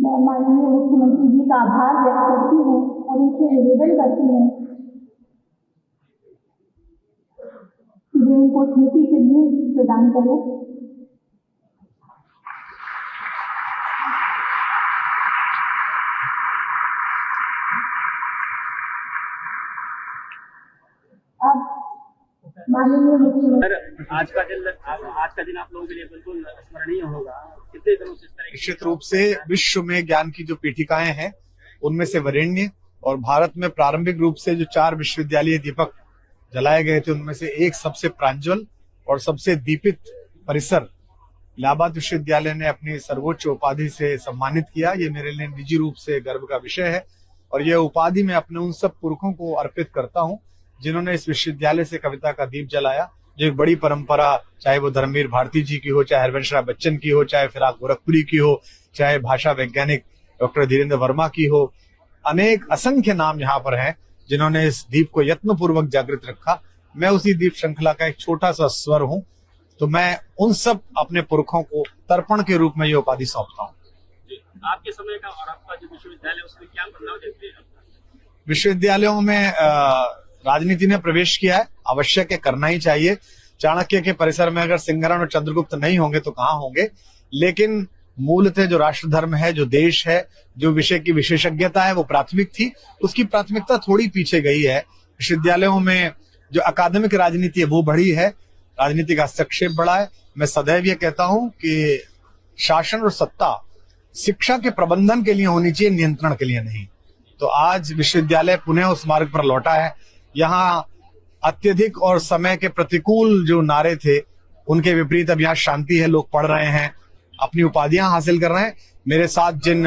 मैं माननीय मुख्यमंत्री जी का आभार व्यक्त करती हूँ और उनसे निवेदन करती हूँ कि वे उनको स्मृति के लिए प्रदान करें। अब माननीय मुख्यमंत्री, आज का दिन आप लोगों के लिए बिल्कुल स्मरणीय होगा। कितने दिनों से निश्चित रूप से विश्व में ज्ञान की जो पीठिकाएं हैं उनमें से वरेण्य और भारत में प्रारंभिक रूप से जो 4 विश्वविद्यालय दीपक जलाए गए थे उनमें से एक सबसे प्रांजल और सबसे दीपित परिसर इलाहाबाद विश्वविद्यालय ने अपनी सर्वोच्च उपाधि से सम्मानित किया। ये मेरे लिए निजी रूप से गर्व का विषय है और यह उपाधि मैं अपने उन सब पुरखों को अर्पित करता हूं जिन्होंने इस विश्वविद्यालय से कविता का दीप जलाया। जो एक बड़ी परंपरा, चाहे वो धर्मवीर भारती जी की हो, चाहे हरवंश राय बच्चन की हो, चाहे फिराक गोरखपुरी की हो, चाहे भाषा वैज्ञानिक डॉक्टर धीरेन्द्र वर्मा की हो, अनेक असंख्य नाम यहाँ पर हैं जिन्होंने इस दीप को यत्नपूर्वक जागृत रखा। मैं उसी दीप श्रृंखला का एक छोटा सा स्वर हूँ, तो मैं उन सब अपने पुरखों को तर्पण के रूप में ये उपाधि सौंपता हूँ। आपके समय का और आपका जो विश्वविद्यालय उसमें क्या बदलाव देखते हैं? विश्वविद्यालयों में राजनीति ने प्रवेश किया है, आवश्यक है, करना ही चाहिए। चाणक्य के परिसर में अगर सिंघरान और चंद्रगुप्त नहीं होंगे तो कहाँ होंगे, लेकिन मूलतः जो राष्ट्र धर्म है, जो देश है, जो विषय की विशेषज्ञता है वो प्राथमिक थी। उसकी प्राथमिकता थोड़ी पीछे गई है। विश्वविद्यालयों में जो अकादमिक राजनीति है वो बढ़ी है, राजनीति का हस्तक्षेप बढ़ा है। मैं सदैव ये कहता हूं कि शासन और सत्ता शिक्षा के प्रबंधन के लिए होनी चाहिए, नियंत्रण के लिए नहीं। तो आज विश्वविद्यालय पुनः उस मार्ग पर लौटा है। यहाँ अत्यधिक और समय के प्रतिकूल जो नारे थे उनके विपरीत अब यहाँ शांति है, लोग पढ़ रहे हैं, अपनी उपाधियां हासिल कर रहे हैं। मेरे साथ जिन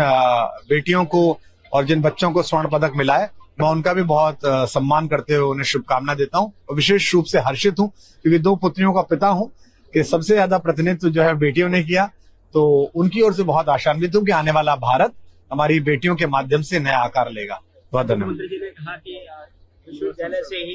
बेटियों को और जिन बच्चों को स्वर्ण पदक मिला है मैं उनका भी बहुत सम्मान करते हुए उन्हें शुभकामना देता हूं और विशेष रूप से हर्षित हूं क्योंकि 2 पुत्रियों का पिता हूं कि सबसे ज्यादा प्रतिनिधित्व जो है बेटियों ने किया। तो उनकी ओर से बहुत आशान्वित हूं कि आने वाला भारत हमारी बेटियों के माध्यम से नया आकार लेगा। बहुत धन्यवाद। मुख्यमंत्री जी ने कहा कि विश्वविद्यालय से ही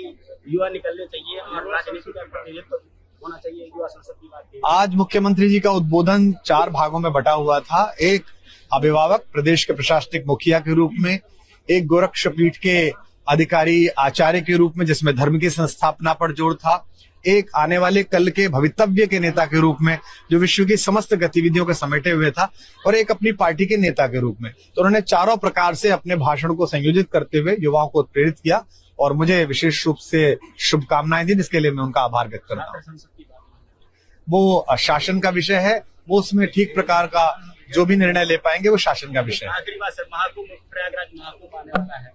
युवा निकलने चाहिए और राजनीति का प्रतिनिधित्व होना चाहिए, युवा संसद की बात की। आज मुख्यमंत्री जी का उद्बोधन 4 भागों में बटा हुआ था। एक अभिभावक, प्रदेश के प्रशासनिक मुखिया के रूप में, एक गोरक्षपीठ के अधिकारी आचार्य के रूप में जिसमें धर्म की संस्थापना पर जोर था, एक आने वाले कल के भवितव्य के नेता के रूप में जो विश्व की समस्त गतिविधियों को समेटे हुए था, और एक अपनी पार्टी के नेता के रूप में। तो उन्होंने चारों प्रकार से अपने भाषण को संयोजित करते हुए युवाओं को प्रेरित किया और मुझे विशेष रूप से शुभकामनाएं दी, जिसके लिए मैं उनका आभार व्यक्त करता हूँ। वो शासन का विषय है, वो उसमें ठीक प्रकार का जो भी निर्णय ले पाएंगे वो शासन का विषय है। आखिरी बात सर, महाकुंभ, प्रयागराज महाकुंभ आने वाला है,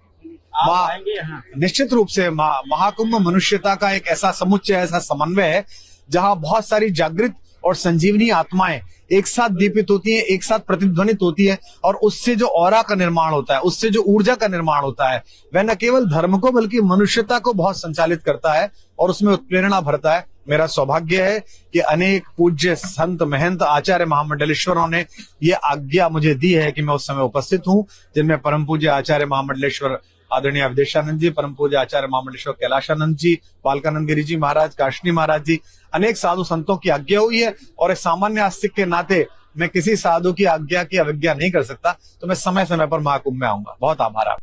आप आएंगे यहाँ? निश्चित रूप से महाकुंभ मनुष्यता का एक ऐसा समुच्चय, ऐसा समन्वय है जहां बहुत सारी जागृत और संजीवनी आत्माएं एक साथ दीपित होती हैं, एक साथ प्रतिध्वनित होती है और उससे जो ऑरा का निर्माण होता है, उससे जो ऊर्जा का निर्माण होता है, वह न केवल धर्म को बल्कि मनुष्यता को बहुत संचालित करता है और उसमें उत्प्रेरणा भरता है। मेरा सौभाग्य है कि अनेक पूज्य संत, महंत, आचार्य महामंडलेश्वरों ने ये आज्ञा मुझे दी है कि मैं उस समय उपस्थित हूँ, जिनमें परम पूज्य आचार्य महामंडलेश्वर आदरणीय अवधेशानंद जी, परम पूज्य आचार्य महामंडलेश्वर कैलाशानंद जी, बालकानंद गिरी जी महाराज, काशनी महाराज जी, अनेक साधु संतों की आज्ञा हुई है। और एक सामान्य आस्तिक के नाते मैं किसी साधु की आज्ञा की अवज्ञा नहीं कर सकता, तो मैं समय समय पर महाकुंभ में आऊंगा। बहुत आभार।